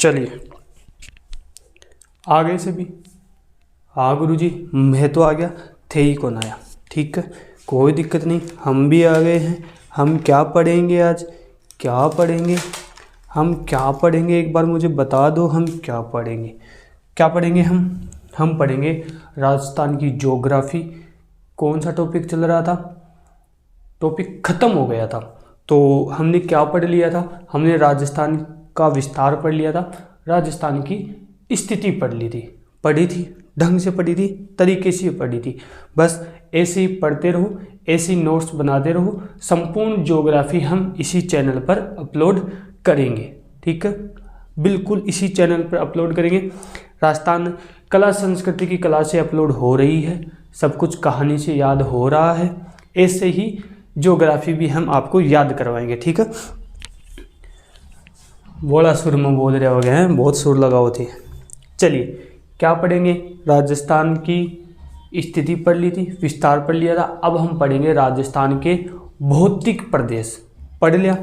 चलिए आ गए सभी। हाँ गुरुजी मैं तो आ गया, थे ही कौन आया। ठीक है कोई दिक्कत नहीं, हम भी आ गए हैं। हम क्या पढ़ेंगे आज, क्या पढ़ेंगे, हम क्या पढ़ेंगे एक बार मुझे बता दो। हम क्या पढ़ेंगे, क्या पढ़ेंगे हम पढ़ेंगे राजस्थान की ज्योग्राफी। कौन सा टॉपिक चल रहा था, टॉपिक ख़त्म हो गया था। तो हमने क्या पढ़ लिया था, हमने राजस्थान का विस्तार पढ़ लिया था, राजस्थान की स्थिति पढ़ी थी, ढंग से पढ़ी थी, तरीके से पढ़ी थी। बस ऐसे ही पढ़ते रहो, ऐसे ही नोट्स बनाते रहो। संपूर्ण ज्योग्राफी हम इसी चैनल पर अपलोड करेंगे। ठीक है बिल्कुल इसी चैनल पर अपलोड करेंगे। राजस्थान कला संस्कृति की कला से अपलोड हो रही है, सब कुछ कहानी से याद हो रहा है। ऐसे ही ज्योग्राफी भी हम आपको याद करवाएंगे। ठीक है बड़ा सुर में बोल रहे हो गए हैं, बहुत सुर लगाओ थे। चलिए क्या पढ़ेंगे, राजस्थान की स्थिति पढ़ ली थी, विस्तार पढ़ लिया था। अब हम पढ़ेंगे राजस्थान के भौतिक प्रदेश, पढ़ लिया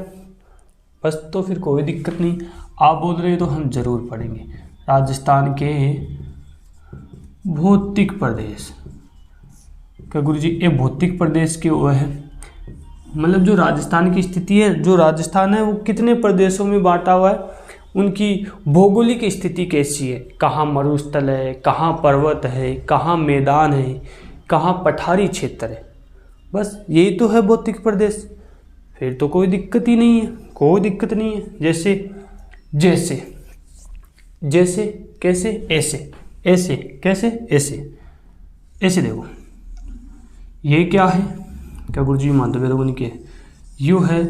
बस, तो फिर कोई दिक्कत नहीं। आप बोल रहे हो तो हम जरूर पढ़ेंगे राजस्थान के भौतिक प्रदेश। क्या गुरुजी ये भौतिक प्रदेश के वो है, मतलब जो राजस्थान की स्थिति है, जो राजस्थान है वो कितने प्रदेशों में बांटा हुआ है, उनकी भौगोलिक स्थिति कैसी है, कहाँ मरुस्थल है, कहाँ पर्वत है, कहाँ मैदान है, कहाँ पठारी क्षेत्र है। बस यही तो है भौतिक प्रदेश, फिर तो कोई दिक्कत ही नहीं है, कोई दिक्कत नहीं है। जैसे जैसे जैसे कैसे, ऐसे ऐसे कैसे, ऐसे देखो ये क्या है, क्या गुरुजी मानते हो नहीं, यू है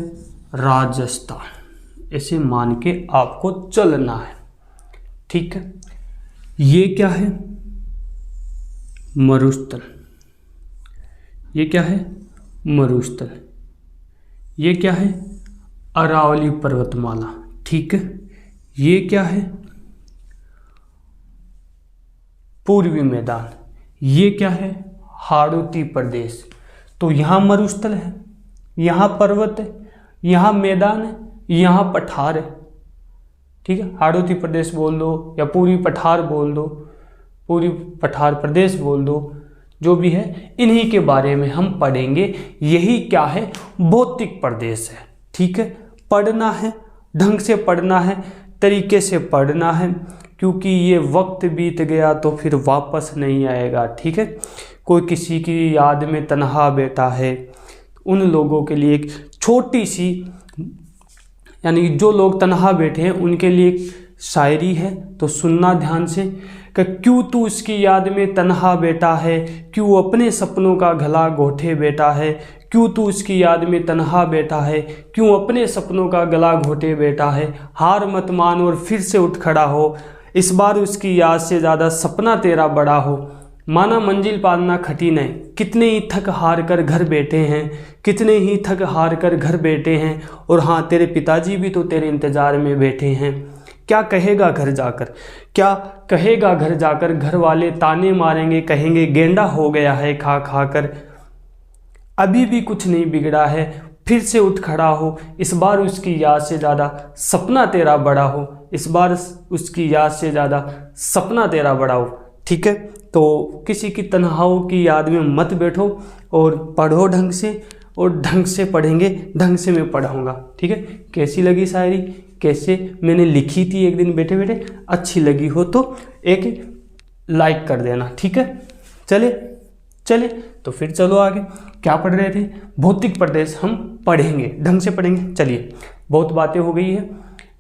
राजस्थान, ऐसे मान के आपको चलना है। ठीक है ये क्या है मरुस्थल, ये क्या है मरुस्थल, ये क्या है अरावली पर्वतमाला। ठीक है ये क्या है पूर्वी मैदान, ये क्या है हाड़ौती प्रदेश। तो यहाँ मरुस्थल है, यहाँ पर्वत है, यहाँ मैदान है, यहाँ पठार है। ठीक है हाड़ौती प्रदेश बोल दो या पूर्वी पठार बोल दो, पूर्वी पठार प्रदेश बोल दो, जो भी है इन्हीं के बारे में हम पढ़ेंगे। यही क्या है भौतिक प्रदेश है। ठीक है पढ़ना है, ढंग से पढ़ना है, तरीके से पढ़ना है, क्योंकि ये वक्त बीत गया तो फिर वापस नहीं आएगा। ठीक है कोई किसी की याद में तन्हा बैठा है, उन लोगों के लिए एक छोटी सी, यानी जो लोग तन्हा बैठे हैं उनके लिए एक शायरी है, तो सुनना ध्यान से। कि क्यों तू उसकी याद में तन्हा बैठा है, क्यों अपने सपनों का गला घोटे बैठा है, क्यों तू उसकी याद में तन्हा बैठा है, क्यों अपने सपनों का गला घोटे बैठा है। हार मत मान और फिर से उठ खड़ा हो, इस बार उसकी याद से ज़्यादा सपना तेरा बड़ा हो। माना मंजिल पालना कठिन है, कितने ही थक हार कर घर बैठे हैं, कितने ही थक हार कर घर बैठे हैं। और हाँ तेरे पिताजी भी तो तेरे इंतज़ार में बैठे हैं। क्या कहेगा घर जाकर, क्या कहेगा घर जाकर, घर वाले ताने मारेंगे, कहेंगे गेंडा हो गया है खा खा कर। अभी भी कुछ नहीं बिगड़ा है, फिर से उठ खड़ा हो, इस बार उसकी याद से ज़्यादा सपना तेरा बड़ा हो, इस बार उसकी याद से ज़्यादा सपना तेरा बड़ा हो। ठीक है तो किसी की तन्हाओं की याद में मत बैठो और पढ़ो ढंग से, और ढंग से पढ़ेंगे, ढंग से मैं पढ़ाऊँगा। ठीक है कैसी लगी शायरी, कैसे मैंने लिखी थी एक दिन बैठे बैठे, अच्छी लगी हो तो एक लाइक कर देना। ठीक है चले तो फिर चलो आगे। क्या पढ़ रहे थे, भौतिक प्रदेश हम पढ़ेंगे, ढंग से पढ़ेंगे। चलिए बहुत बातें हो गई है,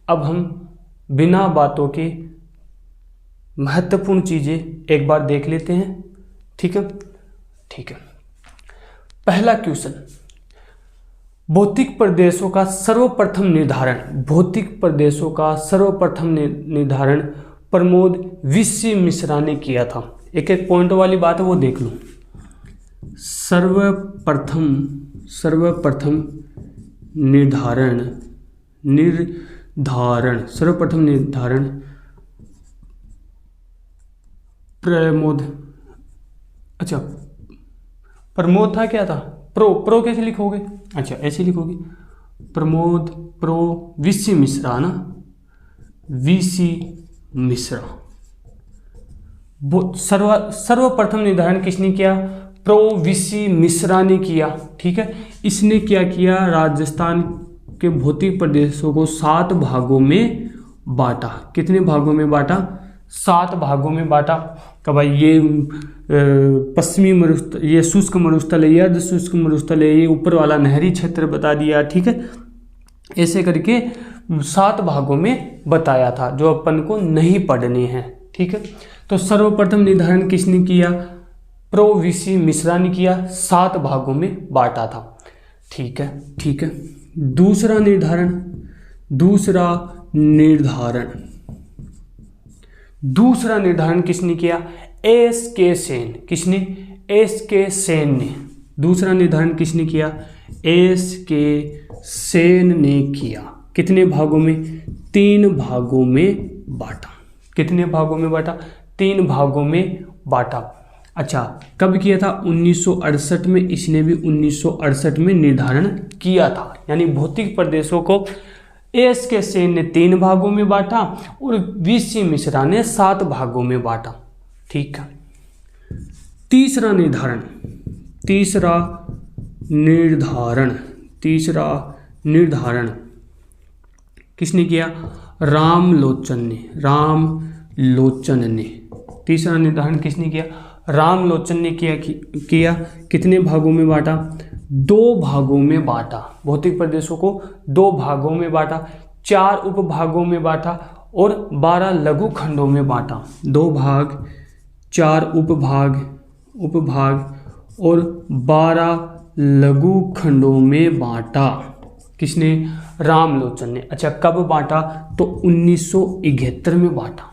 अब हम बिना बातों के महत्वपूर्ण चीज़ें एक बार देख लेते हैं। ठीक है पहला क्वेश्चन, भौतिक प्रदेशों का सर्वप्रथम निर्धारण, भौतिक प्रदेशों का सर्वप्रथम निर्धारण प्रमोद विश्व मिश्रा ने किया था। एक एक पॉइंट वाली बात है वो देख लो। सर्वप्रथम निर्धारण प्रमोद, अच्छा प्रमोद था क्या था, प्रो कैसे लिखोगे, अच्छा ऐसे लिखोगे प्रमोद प्रो विश्व मिश्रा ना, वीसी मिश्रा। सर्वप्रथम निर्धारण किसने किया? प्रो वीसी मिश्रा ने किया। ठीक है, इसने क्या किया? राजस्थान के भौतिक प्रदेशों को 7 भागों में बांटा। कितने भागों में बांटा? 7 भागों में बांटा। कि भाई ये पश्चिमी मरुस्थल, ये शुष्क मरुस्थल है, ये अर्ध शुष्क मरुस्थल है, ये ऊपर वाला नहरी क्षेत्र बता दिया। ठीक है, ऐसे करके 7 भागों में बताया था जो अपन को नहीं पढ़ने हैं। ठीक है, तो सर्वप्रथम निर्धारण किसने किया? प्रो वीसी मिश्रा ने किया, 7 भागों में बांटा था। ठीक है, ठीक है। दूसरा निर्धारण किसने किया? एस के सेन। किसने? एस के सेन ने। दूसरा निर्धारण किसने किया? एस के सेन ने किया। कितने भागों में? 3 भागों में बांटा। कितने भागों में बांटा? 3 भागों में बांटा। अच्छा, कब किया था? 1968 में। इसने भी 1968 में निर्धारण किया था। यानी भौतिक प्रदेशों को एस के सेन ने 3 भागों में बांटा और वीसी मिश्रा ने 7 भागों में बांटा। ठीक है। तीसरा निर्धारण किसने किया? रामलोचन ने। तीसरा निर्धारण किसने किया? रामलोचन ने किया। कितने भागों में बांटा? 2 भागों में बांटा। भौतिक प्रदेशों को 2 भागों में बांटा, 4 उपभागों में बांटा और 12 लघु खंडों में बांटा। 2 भाग, 4 उपभाग और 12 लघु खंडों में बांटा। किसने? रामलोचन ने। अच्छा, कब बांटा? तो 1971 में बांटा।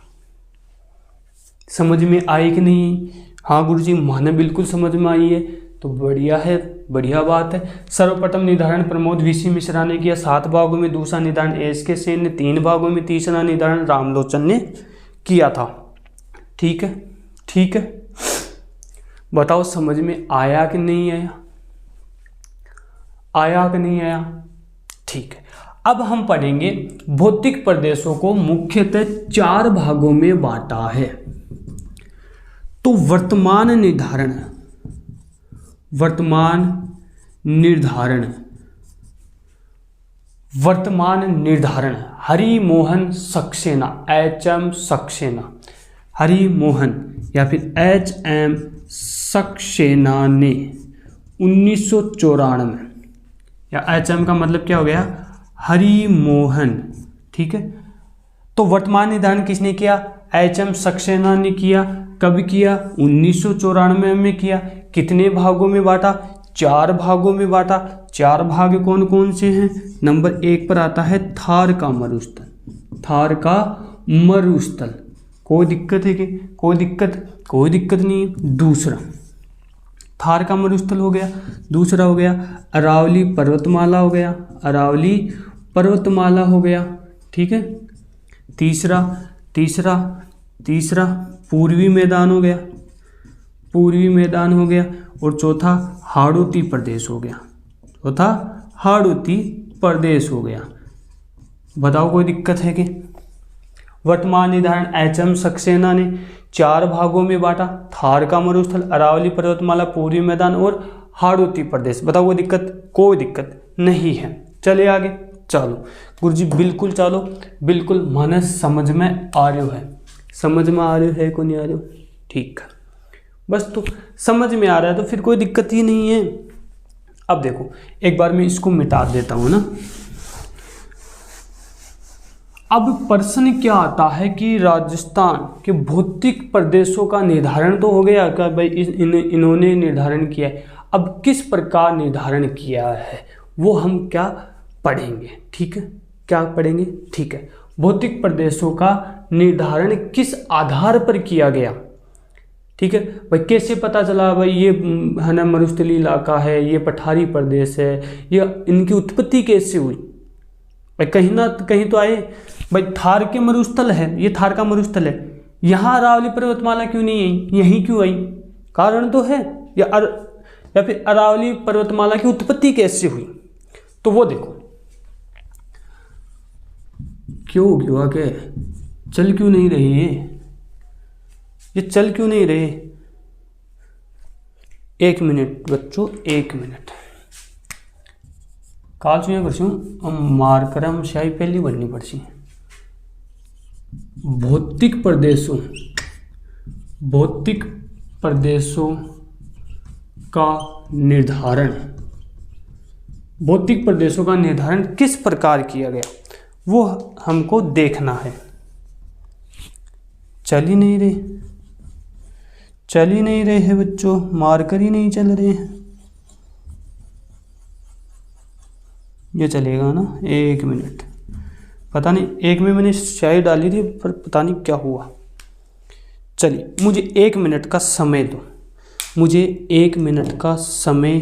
समझ में आई कि नहीं? हाँ गुरुजी, माने बिल्कुल समझ में आई है, तो बढ़िया है, बढ़िया बात है। सर्वप्रथम निर्धारण प्रमोद वीसी मिश्रा ने किया 7 भागों में। दूसरा निर्धारण एस के सेन ने 3 भागों में। तीसरा निर्धारण रामलोचन ने किया था। ठीक है, ठीक है। बताओ समझ में आया कि नहीं आया? आया कि नहीं आया? ठीक है। अब हम पढ़ेंगे भौतिक प्रदेशों को मुख्यतः 4 भागों में बांटा है। तो वर्तमान निर्धारण हरिमोहन सक्सेना, HM सक्सेना, हरिमोहन या फिर HM सक्सेना ने 1994, या HM का मतलब क्या हो गया? हरिमोहन। ठीक है, तो वर्तमान निर्धारण किसने किया? HM सक्सेना ने किया। कब किया? 1994 में किया। कितने भागों में बांटा? 4 भागों में बांटा। 4 भाग कौन कौन से हैं? नंबर 1 पर आता है थार का मरुस्थल। कोई दिक्कत है कि? कोई दिक्कत नहीं है। दूसरा थार का मरुस्थल हो गया। दूसरा हो गया अरावली पर्वतमाला हो गया। ठीक है। तीसरा पूर्वी मैदान हो गया। और चौथा हाड़ौती प्रदेश हो गया। बताओ कोई दिक्कत है कि? वर्तमान निर्धारण HM सक्सेना ने 4 भागों में बांटा। थार का मरुस्थल, अरावली पर्वतमाला, पूर्वी मैदान और हाड़ौती प्रदेश। बताओ कोई दिक्कत? कोई दिक्कत नहीं है। चले आगे। चलो गुरुजी, बिल्कुल चलो, बिल्कुल मन समझ में आ रही है? समझ में आ रही है को नहीं आ रही? ठीक है, बस तो समझ में आ रहा है तो फिर कोई दिक्कत ही नहीं है। अब देखो, एक बार मैं इसको मिटा देता हूं ना। अब प्रश्न क्या आता है कि राजस्थान के भौतिक प्रदेशों का निर्धारण तो हो गया क्या भाई, इन्होंने निर्धारण किया है। अब किस प्रकार निर्धारण किया है वो हम क्या पढ़ेंगे। ठीक है, क्या पढ़ेंगे? ठीक है, भौतिक प्रदेशों का निर्धारण किस आधार पर किया गया। ठीक है भाई, कैसे पता चला भाई ये है ना मरुस्थलीय इलाका है, ये पठारी प्रदेश है, ये इनकी उत्पत्ति कैसे हुई भाई? कहीं ना कहीं तो आए भाई। थार के मरुस्थल है, ये थार का मरुस्थल है, यहाँ अरावली पर्वतमाला क्यों नहीं आई, यहीं क्यों आई? कारण तो है। या फिर अरावली पर्वतमाला की उत्पत्ति कैसे हुई, तो वो देखो। क्यों हुआ क्या? चल क्यों नहीं रही ये चल क्यों नहीं रहे? 1 मिनट बच्चों, 1 मिनट। काल चुया करछूं मार्कर हम शाही पहली बननी पड़सी। भौतिक प्रदेशों का निर्धारण, भौतिक प्रदेशों का निर्धारण किस प्रकार किया गया वो हमको देखना है। चल ही नहीं रहे हैं बच्चों, मार्कर ही नहीं चल रहे हैं। ये चलेगा ना? 1 मिनट। पता नहीं, एक में मैंने स्याही डाली थी पर पता नहीं क्या हुआ। चलिए, मुझे 1 मिनट का समय दो। मुझे 1 मिनट का समय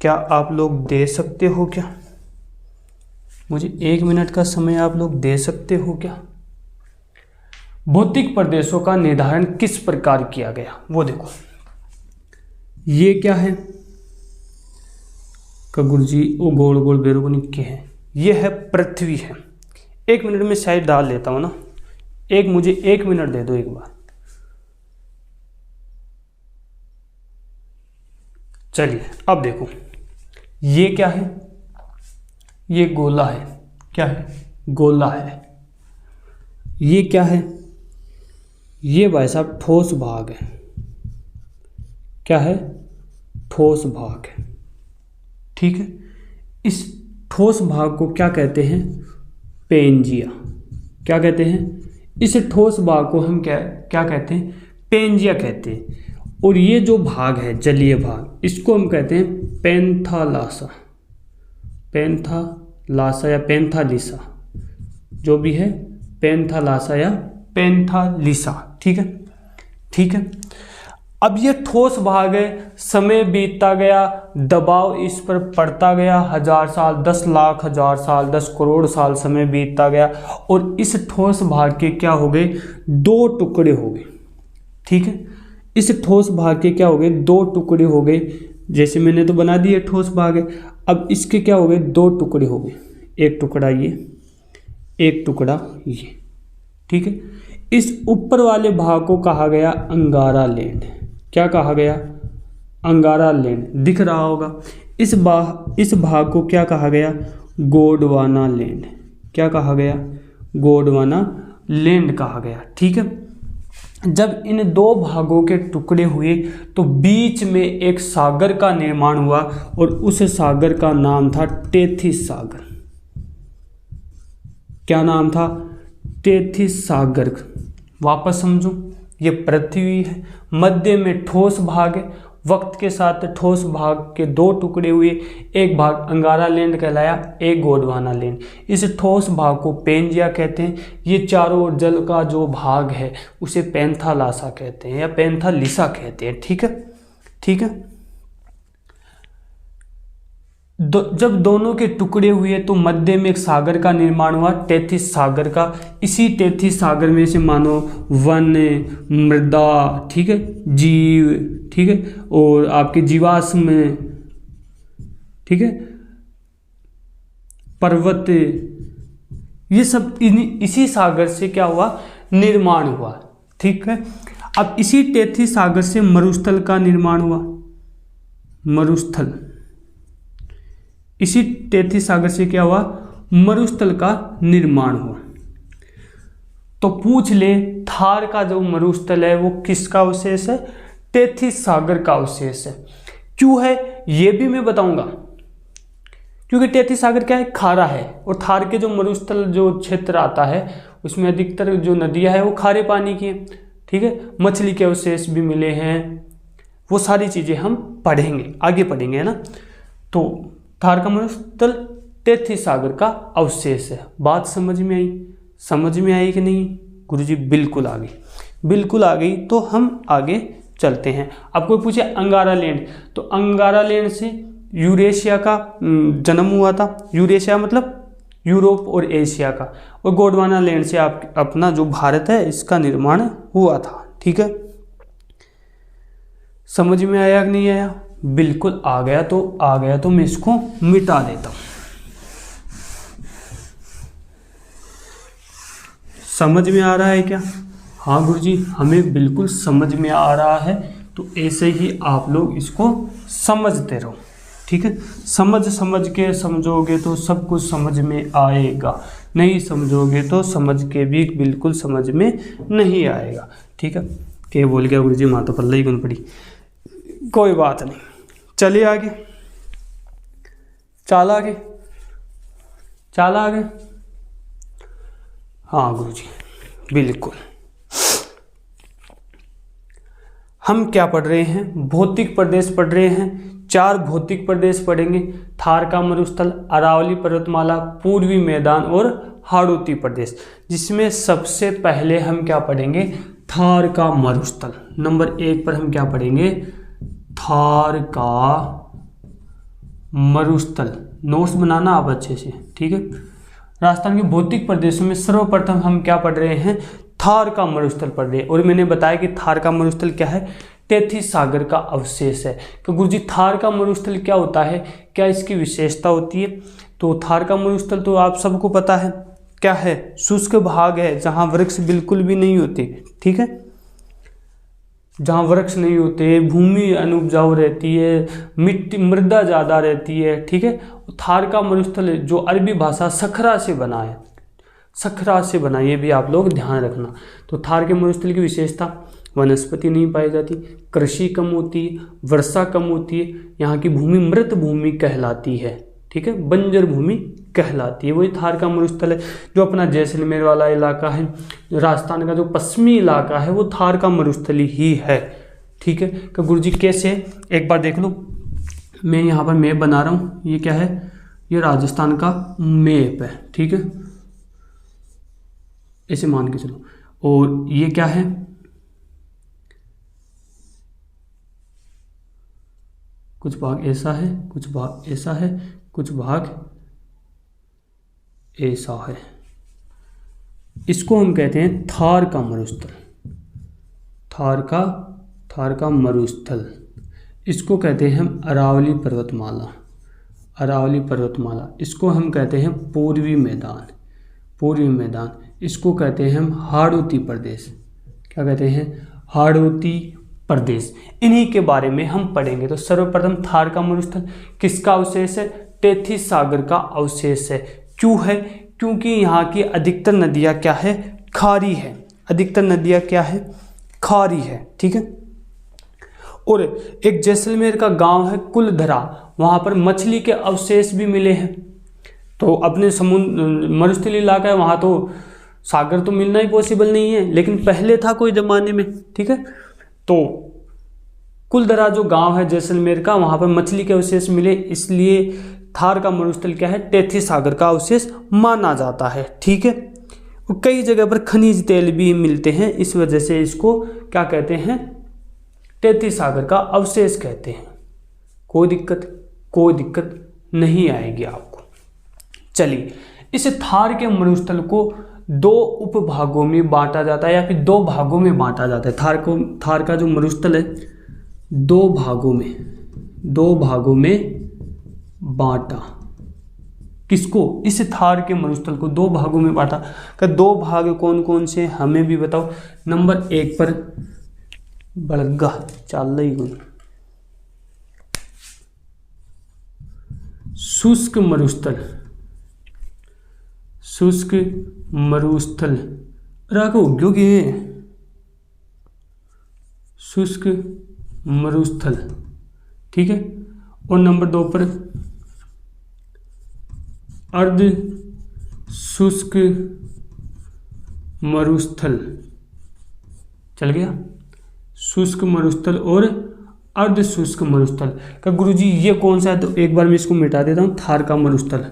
क्या आप लोग दे सकते हो क्या? मुझे 1 मिनट का समय आप लोग दे सकते हो क्या? भौतिक प्रदेशों का निर्धारण किस प्रकार किया गया वो देखो। ये क्या है? गुरु जी वो गोल गोल बेरो को निके है। ये है पृथ्वी है। 1 मिनट में शायद डाल लेता हूं ना। मुझे 1 मिनट दे दो एक बार। चलिए अब देखो, ये क्या है? ये गोला है। क्या है? गोला है। ये क्या है? ये भाई साहब ठोस भाग है। क्या है? ठोस भाग है। ठीक है, इस ठोस भाग को क्या कहते हैं? पेंजिया। क्या कहते हैं? इस ठोस भाग को हम क्या कहते हैं? पेंजिया कहते हैं। और ये जो भाग है जलीय भाग, इसको हम कहते हैं पेंथालासा। पेंथालासा या पेंथालिसा, जो भी है, पेंथालासा या पेंथालिसा। ठीक है। अब ये ठोस भाग है, समय बीतता गया, दबाव इस पर पड़ता गया, 1000 साल, 10 लाख हजार साल, 10 करोड़ साल समय बीतता गया और इस ठोस भाग के क्या हो गए? 2 टुकड़े हो गए। ठीक है, इस ठोस भाग के क्या हो गए? 2 टुकड़े हो गए। जैसे मैंने तो बना दिए ठोस भाग है, अब इसके क्या हो गए? 2 टुकड़े हो गए। एक टुकड़ा ये, एक टुकड़ा ये। ठीक है, इस ऊपर वाले भाग को कहा गया अंगारा लैंड। क्या कहा गया? अंगारा लैंड। दिख रहा होगा। इस भाग को क्या कहा गया? गोंडवाना लैंड। क्या कहा गया? गोंडवाना लैंड कहा गया। ठीक है, जब इन 2 भागों के टुकड़े हुए तो बीच में एक सागर का निर्माण हुआ और उस सागर का नाम था टेथिस सागर। क्या नाम था? टेथिस सागर। वापस समझो, ये पृथ्वी है, मध्य में ठोस भाग है, वक्त के साथ ठोस भाग के 2 टुकड़े हुए, एक भाग अंगारा लैंड कहलाया, एक गोंडवाना लैंड। इस ठोस भाग को पेंजिया कहते हैं। ये चारों ओर जल का जो भाग है उसे पेंथालासा कहते हैं या पेंथालिसा कहते हैं। ठीक है। जब दोनों के टुकड़े हुए तो मध्य में एक सागर का निर्माण हुआ, टेथिस सागर का। इसी टेथिस सागर में से मानो वन, मृदा, ठीक है, जीव, ठीक है, और आपके जीवाश्म, ठीक है, पर्वत, ये सब इसी सागर से क्या हुआ? निर्माण हुआ। ठीक है, अब इसी टेथिस सागर से मरुस्थल का निर्माण हुआ। मरुस्थल, इसी टेथिस सागर से क्या हुआ? मरुस्थल का निर्माण हुआ। तो पूछ ले, थार का जो मरुस्थल है वो किसका अवशेष है? टेथिस सागर का अवशेष है। क्यों है ये भी मैं बताऊंगा, क्योंकि टेथिस सागर क्या है? खारा है और थार के जो मरुस्थल जो क्षेत्र आता है उसमें अधिकतर जो नदियां है वो खारे पानी की है। ठीक है, मछली के अवशेष भी मिले हैं, वो सारी चीजें हम पढ़ेंगे, आगे पढ़ेंगे, है ना। तो थार का मरुस्थल टेथिस सागर का अवशेष है। बात समझ में आई? समझ में आई कि नहीं गुरुजी? बिल्कुल आ गई, बिल्कुल आ गई। तो हम आगे चलते हैं। अब कोई पूछे अंगारा लैंड, तो अंगारा लैंड से यूरेशिया का जन्म हुआ था। यूरेशिया मतलब यूरोप और एशिया का। और गोंडवाना लैंड से अपना जो भारत है इसका निर्माण हुआ था। ठीक है, समझ में आया कि नहीं आया? बिल्कुल आ गया। तो मैं इसको मिटा देता हूं। समझ में आ रहा है क्या? हाँ गुरुजी, हमें बिल्कुल समझ में आ रहा है। तो ऐसे ही आप लोग इसको समझते रहो, ठीक है। समझ के समझोगे तो सब कुछ समझ में आएगा, नहीं समझोगे तो समझ के भी बिल्कुल समझ में नहीं आएगा, ठीक है। क्या बोल गया गुरुजी, माता पल्ला ही गुन पड़ी, कोई बात नहीं। चलिए आगे, चाल आगे। हाँ गुरुजी बिल्कुल। हम क्या पढ़ रहे हैं? भौतिक प्रदेश पढ़ रहे हैं। 4 भौतिक प्रदेश पढ़ेंगे। थार का मरुस्थल, अरावली पर्वतमाला, पूर्वी मैदान और हाड़ौती प्रदेश, जिसमें सबसे पहले हम क्या पढ़ेंगे? थार का मरुस्थल। नंबर 1 पर हम क्या पढ़ेंगे? थार का मरुस्थल। नोट्स बनाना आप अच्छे से, ठीक है। राजस्थान के भौतिक प्रदेशों में सर्वप्रथम हम क्या पढ़ रहे हैं? थार का मरुस्थल पढ़ रहे हैं। और मैंने बताया कि थार का मरुस्थल क्या है? टेथीस सागर का अवशेष है। तो गुरुजी थार का मरुस्थल क्या होता है, क्या इसकी विशेषता होती है? तो थार का मरुस्थल तो आप सबको पता है क्या है, शुष्क भाग है जहाँ वृक्ष बिल्कुल भी नहीं होते, ठीक है। जहाँ वृक्ष नहीं होते, भूमि अनुपजाऊ रहती है, मिट्टी मृदा ज़्यादा रहती है, ठीक है। थार का मरुस्थल जो अरबी भाषा सखरा से बना है, सखरा से बना, ये भी आप लोग ध्यान रखना। तो थार के मरुस्थल की विशेषता, वनस्पति नहीं पाई जाती, कृषि कम होती है, वर्षा कम होती है, यहाँ की भूमि मृत भूमि कहलाती है, ठीक है, बंजर भूमि कहलाती है। वही थार का मरुस्थल है। जो अपना जैसलमेर वाला इलाका है, राजस्थान का जो पश्चिमी इलाका है, वो थार का मरुस्थल ही है, ठीक है। तो गुरुजी कैसे, एक बार देख लो, मैं यहाँ पर मैप बना रहा हूँ। ये क्या है? ये राजस्थान का मैप है, ठीक है, ऐसे मान के चलो। और ये क्या है? कुछ भाग ऐसा है, कुछ भाग ऐसा है, कुछ भाग ऐसा है। इसको हम कहते हैं थार का मरुस्थल। थार का मरुस्थल, इसको कहते हैं हम अरावली पर्वतमाला। अरावली पर्वतमाला, इसको हम कहते हैं पूर्वी मैदान। पूर्वी मैदान, इसको कहते हैं हम हाड़ौती प्रदेश। क्या कहते हैं? हाड़ौती प्रदेश। इन्हीं के बारे में हम पढ़ेंगे। तो सर्वप्रथम थार का मरुस्थल किसका अवशेष है? टेथीस सागर का अवशेष है। क्यों है? क्योंकि यहाँ की अधिकतर नदियाँ क्या है? खारी है। अधिकतर नदियाँ क्या है? खारी है, ठीक है। और एक जैसलमेर का गांव है कुलधरा, वहाँ पर मछली के अवशेष भी मिले हैं। तो अपने समुद्र मरुस्थलीय इलाका है, वहाँ तो सागर तो मिलना ही पॉसिबल नहीं है, लेकिन पहले था कोई ज़माने में, ठीक है। तो कुलधरा जो गांव है जैसलमेर का, वहाँ पर मछली के अवशेष मिले, इसलिए थार का मरुस्थल क्या है? टेथीस सागर का अवशेष माना जाता है, ठीक है। और कई जगह पर खनिज तेल भी मिलते हैं, इस वजह से इसको क्या कहते हैं? टेथीस सागर का अवशेष कहते हैं। कोई दिक्कत नहीं आएगी आपको। चलिए, इस थार के मरुस्थल को 2 उपभागों में बांटा जाता है, या फिर 2 भागों में बांटा जाता है। थार का जो मरुस्थल है 2 भागों में बांटा। किसको? इस थार के मरुस्थल को 2 भागों में बांटा। का 2 भाग कौन कौन से, हमें भी बताओ। नंबर 1 पर बड़गा चल रही गुण, शुष्क मरुस्थल राखो क्योंकि शुष्क मरुस्थल, ठीक है। और नंबर 2 पर अर्ध शुष्क मरुस्थल। चल गया? शुष्क मरुस्थल और अर्ध शुष्क मरुस्थल का गुरुजी ये कौन सा है? तो एक बार मैं इसको मिटा देता हूँ। थार का मरुस्थल,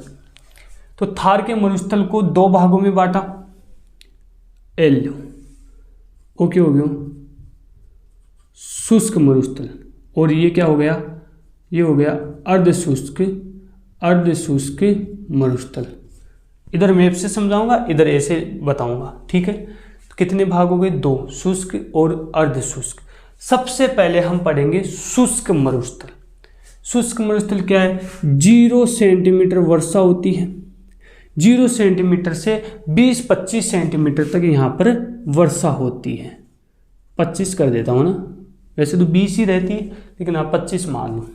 तो थार के मरुस्थल को 2 भागों में बांटा। एल ओके हो गया शुष्क मरुस्थल, और ये क्या हो गया? ये हो गया अर्ध शुष्क मरुस्थल। इधर मैप से समझाऊंगा, इधर ऐसे बताऊंगा, ठीक है। तो कितने भाग हो गए? 2, शुष्क और अर्ध शुष्क। सबसे पहले हम पढ़ेंगे शुष्क मरुस्थल। शुष्क मरुस्थल क्या है? 0 सेंटीमीटर वर्षा होती है, 0 सेंटीमीटर से 20-25 सेंटीमीटर तक यहाँ पर वर्षा होती है। 25 कर देता हूँ ना, वैसे तो 20 ही रहती है लेकिन आप 25 मान लो।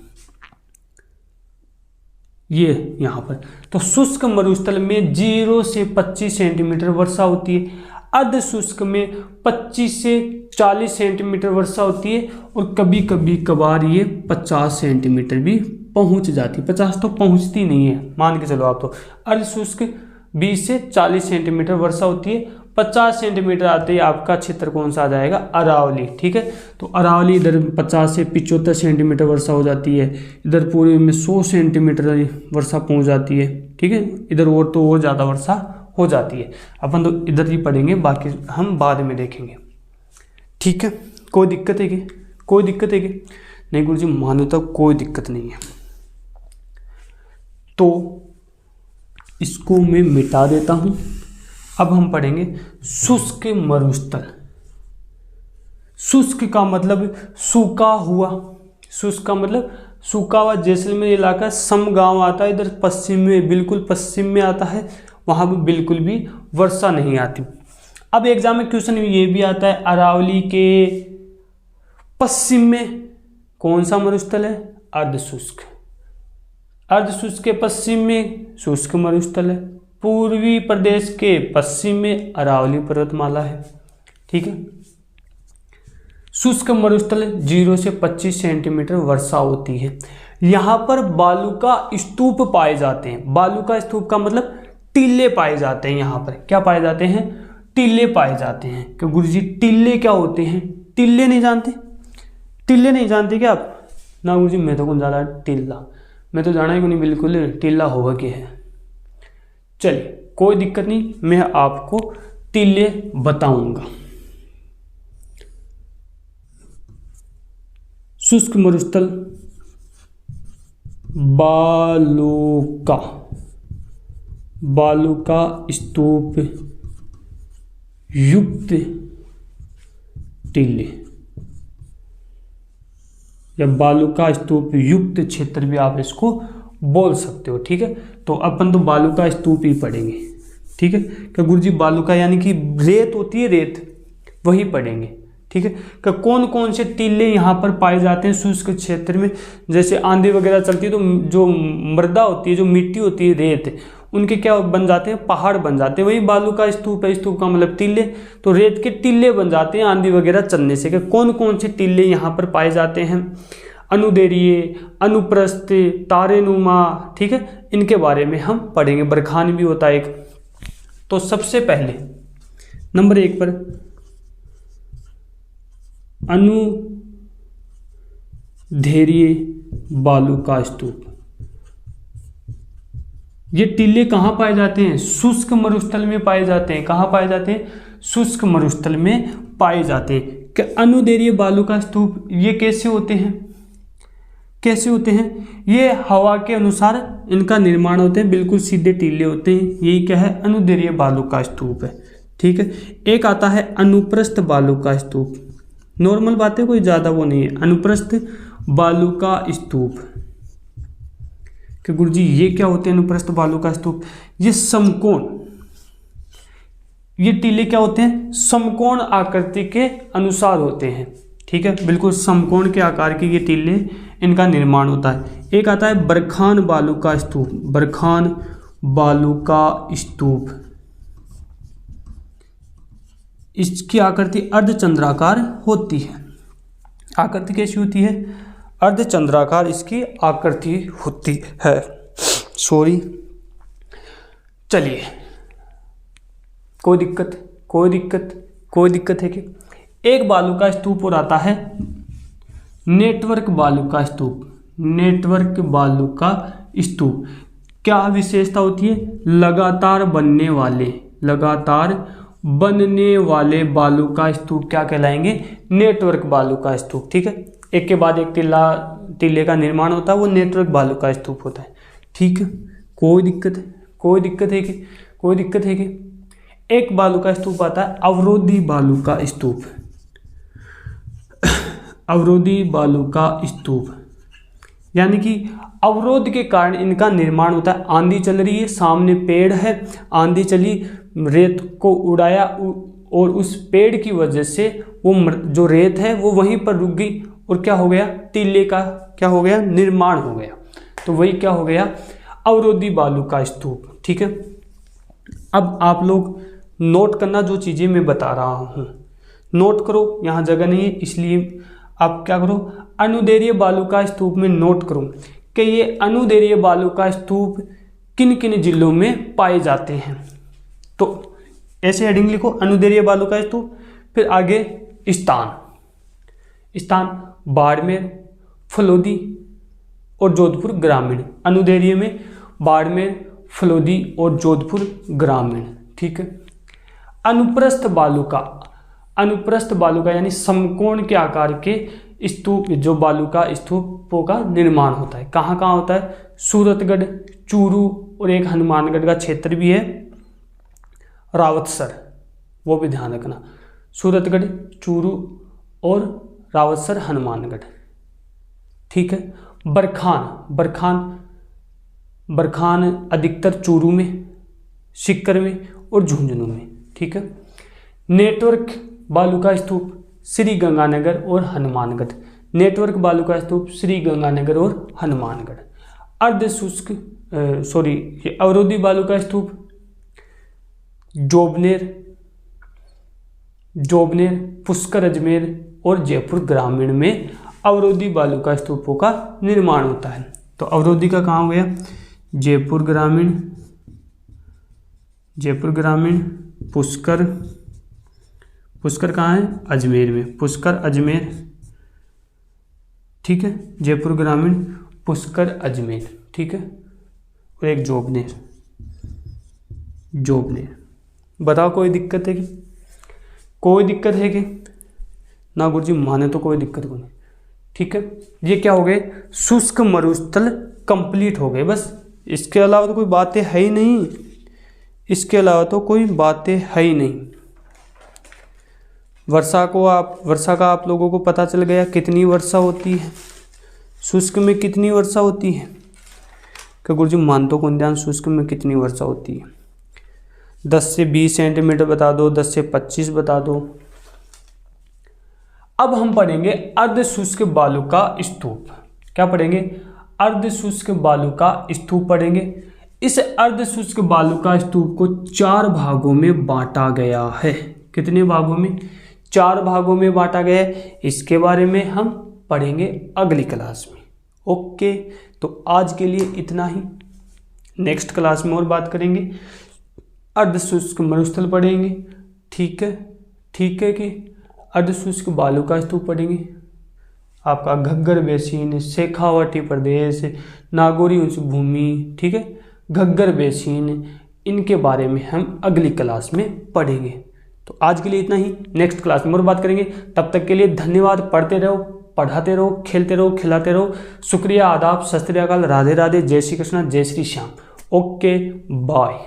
ये यहाँ पर तो शुष्क मरुस्थल में 0 से 25 सेंटीमीटर वर्षा होती है। अर्ध शुष्क में 25 से 40 सेंटीमीटर वर्षा होती है और कभी कभी कभार ये 50 सेंटीमीटर भी पहुंच जाती है। 50 तो पहुंचती नहीं है, मान के चलो आप। तो अर्ध शुष्क 20 से 40 सेंटीमीटर वर्षा होती है। 50 सेंटीमीटर आते ही आपका क्षेत्र कौन सा आ जाएगा? अरावली। ठीक है, तो अरावली इधर 50 से 75 सेंटीमीटर वर्षा हो जाती है। इधर पूरे में 100 सेंटीमीटर वर्षा पहुंच जाती है। ठीक है, इधर और तो और ज़्यादा वर्षा हो जाती है। अपन तो इधर ही पढ़ेंगे, बाकी हम बाद में देखेंगे। ठीक है, कोई दिक्कत है कि? कोई दिक्कत है कि नहीं गुरुजी? मानो तो कोई दिक्कत नहीं है। तो इसको मैं मिटा देता हूं। अब हम पढ़ेंगे शुष्क मरुस्थल। शुष्क का मतलब सूखा हुआ। शुष्क का मतलब सूखा हुआ। जैसलमेर इलाका सम गांव आता है, इधर पश्चिम में, बिल्कुल पश्चिम में आता है, वहां पर बिल्कुल भी वर्षा नहीं आती। अब एग्जाम में क्वेश्चन ये भी आता है, अरावली के पश्चिम में कौन सा मरुस्थल है? अर्धशुष्क। अर्धशुष्क के पश्चिम में शुष्क मरुस्थल है। पूर्वी प्रदेश के पश्चिम में अरावली पर्वतमाला है। ठीक है, शुष्क मरुस्थल 0 से 25 सेंटीमीटर वर्षा होती है। यहाँ पर बालू का स्तूप पाए जाते हैं। बालू का स्तूप का मतलब टीले पाए जाते हैं। यहाँ पर क्या पाए जाते हैं? टीले पाए जाते हैं। कि गुरुजी टीले क्या होते हैं? टीले नहीं जानते? टीले नहीं जानते क्या आप? ना गुरुजी, मैं तो कौन जाना टीला, मैं तो जाना ही नहीं बिल्कुल टीला होगा क्या है। चलिए कोई दिक्कत नहीं, मैं आपको टीले बताऊंगा। शुष्क मरुस्थल बालू का स्तूप युक्त टीले या बालू का स्तूप युक्त क्षेत्र भी आप इसको बोल सकते हो। ठीक है, तो अपन तो बालू का स्तूप ही पढ़ेंगे। ठीक है, क्या गुरुजी बालू का यानी कि रेत होती है, रेत, वही पढ़ेंगे। ठीक है, कि कौन कौन से टीले यहाँ पर पाए जाते हैं शुष्क क्षेत्र में? जैसे आंधी वगैरह चलती है तो जो मृदा होती है, जो मिट्टी होती है, रेत, उनके क्या बन जाते हैं? पहाड़ बन जाते हैं। वही बालू का स्तूप है। स्तूप का मतलब टीले, तो रेत के टीले बन जाते हैं आंधी वगैरह चलने से। कौन कौन से टीले यहाँ पर पाए जाते हैं? अनुदैर्घ्य, अनुप्रस्थ, तारेनुमा। ठीक है, इनके बारे में हम पढ़ेंगे। बरखान भी होता है एक। तो सबसे पहले नंबर 1 पर अनुदैर्घ्य बालू का स्तूप। ये टीले कहाँ पाए जाते हैं? शुष्क मरुस्थल में पाए जाते हैं। कहाँ पाए जाते हैं? शुष्क मरुस्थल में पाए जाते हैं। कि अनुदैर्घ्य बालू का स्तूप ये कैसे होते हैं? कैसे होते हैं? ये हवा के अनुसार इनका निर्माण होते हैं, बिल्कुल सीधे टीले होते हैं। यही क्या है? अनुदैर्घ्य बालू का स्तूप है। ठीक है, एक आता है अनुप्रस्थ बालू का स्तूप। नॉर्मल बात है, कोई ज़्यादा वो नहीं है। अनुप्रस्थ बालू का स्तूप। कि गुरुजी ये क्या होते हैं अनुप्रस्थ बालू का स्तूप? ये समकोण, ये टीले क्या होते हैं? समकोण आकृति के अनुसार होते हैं। ठीक है, बिल्कुल समकोण के आकार के ये टीले, इनका निर्माण होता है। एक आता है बरखान बालू का स्तूप। बरखान बालू का स्तूप, इसकी आकृति अर्धचंद्राकार होती है। आकृति कैसी होती है? अर्धचंद्राकार इसकी आकृति होती है। सॉरी, चलिए, कोई दिक्कत? कोई दिक्कत? कोई दिक्कत है कि? एक बालू का स्तूप और आता है नेटवर्क बालू का स्तूप। नेटवर्क बालू का स्तूप क्या विशेषता होती है? लगातार बनने वाले बालू का स्तूप क्या कहलाएंगे? नेटवर्क बालू का स्तूप। ठीक है, एक के बाद एक टीले का निर्माण होता है, वो नेटवर्क बालू का स्तूप होता है। ठीक है, कोई दिक्कत है? कोई दिक्कत है कि? कोई दिक्कत है कि? एक बालू का स्तूप आता है अवरोधी बालू का स्तूप। अवरोधी बालू का स्तूप यानी कि अवरोध के कारण इनका निर्माण होता है। आंधी चल रही है, सामने पेड़ है, आंधी चली, रेत को उड़ाया और उस पेड़ की वजह से वो जो रेत है वो वहीं पर रुक गई और क्या हो गया, टीले का क्या हो गया, निर्माण हो गया। तो वही क्या हो गया, अवरोधी बालू का स्तूप। ठीक है, अब आप लोग नोट करना, जो चीज़ें मैं बता रहा हूँ नोट करो, यहाँ जगह नहीं है इसलिए आप क्या करो, अनुदैर्घ्य बालू का स्तूप में नोट करो कि ये अनुदैर्घ्य बालू का स्तूप किन किन जिलों में पाए जाते हैं। तो ऐसे हेडिंग लिखो, अनुदैर्घ्य बालू का स्तूप। फिर आगे स्थान बाड़मेर, फलोदी और जोधपुर ग्रामीण। अनुदैर्घ्य में बाड़मेर, फलोदी और जोधपुर ग्रामीण। ठीक है, अनुप्रस्थ बालू का यानी समकोण के आकार के स्तूप, जो बालू का स्तूपों का निर्माण होता है, कहाँ कहाँ होता है, सूरतगढ़, चूरू और एक हनुमानगढ़ का क्षेत्र भी है, रावतसर, वो भी ध्यान रखना, सूरतगढ़, चूरू और रावतसर, हनुमानगढ़। ठीक है, बरखान अधिकतर चूरू में, सीकर में और झुंझुनू में। ठीक है, नेटवर्क बालू का स्तूप श्री गंगानगर और हनुमानगढ़। नेटवर्क बालू का स्तूप श्री गंगानगर और हनुमानगढ़। अवरोधी बालू का स्तूप जोबनेर, पुष्कर, अजमेर और जयपुर ग्रामीण में अवरोधी बालू का स्तूपों का निर्माण होता है। तो अवरोधी का कहाँ हो गया, जयपुर ग्रामीण, पुष्कर कहाँ है, अजमेर में, पुष्कर अजमेर। ठीक है, जयपुर ग्रामीण, पुष्कर अजमेर। ठीक है, और एक जोबनेर। बताओ कोई दिक्कत है कि, कोई दिक्कत है कि ना गुरुजी, माने तो कोई दिक्कत को नहीं। ठीक है, ये क्या हो गए, शुष्क मरुस्थल कंप्लीट हो गए। बस इसके अलावा तो कोई बातें है ही नहीं, वर्षा का आप लोगों को पता चल गया कितनी वर्षा होती है, शुष्क में कितनी वर्षा होती है। क्या गुरुजी मानतो कौन ध्यान, शुष्क में कितनी वर्षा होती है, 10 से 20 सेंटीमीटर बता दो, 10 से 25 बता दो। अब हम पढ़ेंगे अर्धशुष्क बालू का स्तूप। क्या पढ़ेंगे, अर्धशुष्क बालू का स्तूप पढ़ेंगे। इस अर्धशुष्क बालू का स्तूप को 4 भागों में बांटा गया है। कितने भागों में, 4 भागों में बांटा गया है। इसके बारे में हम पढ़ेंगे अगली क्लास में। ओके, तो आज के लिए इतना ही, नेक्स्ट क्लास में और बात करेंगे, अर्धशुष्क मरुस्थल पढ़ेंगे। ठीक है कि अर्धशुष्क बालू का स्तूप पढ़ेंगे, आपका घग्गर बेसिन, शेखावाटी प्रदेश, नागौरी उच्च भूमि। ठीक है, घग्गर बेसिन, इनके बारे में हम अगली क्लास में पढ़ेंगे। तो आज के लिए इतना ही, नेक्स्ट क्लास में और बात करेंगे। तब तक के लिए धन्यवाद। पढ़ते रहो, पढ़ाते रहो, खेलते रहो, खिलाते रहो। शुक्रिया, आदाब, सत श्री अकाल, राधे राधे, जय श्री कृष्णा, जय श्री श्याम। Okay, bye.